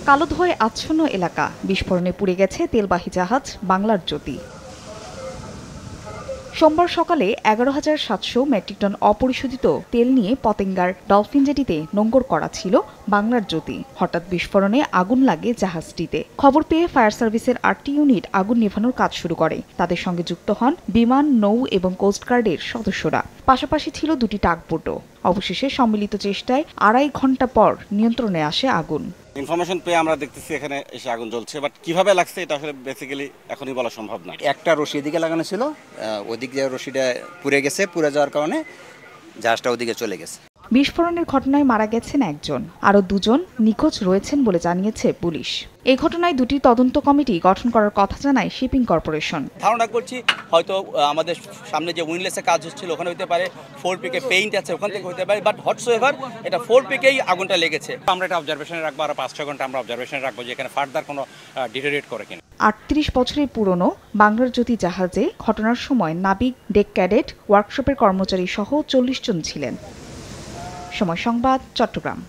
কালো ধোঁয়ায় আচ্ছন্ন এলাকা, বিস্ফোরণে পুড়ে গেছে তেলবাহী জাহাজ বাংলার জ্যোতি। সোমবার সকালে ১১,৭০০ মেট্রিক টন অপরিশোধিত তেল নিয়ে পতেঙ্গার ডলফিন জেটিতে নোঙর করা ছিল বাংলার জ্যোতি। হঠাৎ বিস্ফোরণে আগুন লাগে জাহাজটিতে। খবর পেয়ে ফায়ার সার্ভিসের ৮টি ইউনিট আগুন নেভানোর কাজ শুরু করে। তাদের সঙ্গে যুক্ত হন বিমান, নৌ এবং কোস্টগার্ডের সদস্যরা। পাশাপাশি ছিল দুটি টাগবোটও। অবশেষে সম্মিলিত চেষ্টায় ২.৫ ঘণ্টা পর নিয়ন্ত্রণে আসে আগুন। ইনফরমেশন পেয়ে আমরা দেখতেছি এখানে এসে আগুন জ্বলছে, বাট কিভাবে লাগছে এটা আসলে বেসিক্যালি এখনই বলা সম্ভব না। একটা রশি এদিকে লাগানো ছিল, ওদিক দিয়ে রশিটা পুড়ে গেছে। পুড়ে যাওয়ার কারণে জাহাজটা ওদিকে চলে গেছে। বিস্ফোরণের ঘটনায় মারা গেছেন একজন, আরও দুজন নিখোঁজ রয়েছেন বলে জানিয়েছে পুলিশ। এই ঘটনায় দুটি তদন্ত কমিটি গঠন করার কথা জানায় শিপিং কর্পোরেশন। ধারণা করছি হয়তো আমাদের সামনে যে উইন্ডলেসে কাজ হচ্ছিল ওখানে হতে পারে, ফোর পিকে পেইন্ট আছে ওখান থেকে হতে পারে, বাট হোয়াটসোএভার এটা ফোর পিকেই আগুনটা লেগেছে। আমরা এটা অবজারভেশনে রাখবো, আর ৫-৬ ঘন্টা আমরা অবজারভেশনে রাখবো যে এখানে ফার্দার কোনো ডিটেরিয়েট করে কিনা। ৩৮ বছরের পুরনো বাংলার জ্যোতি জাহাজে ঘটনার সময় নাবিক, ডেক ক্যাডেট, ওয়ার্কশপের কর্মচারী সহ ৪০ জন ছিলেন। সময় সংবাদ, চট্টগ্রাম।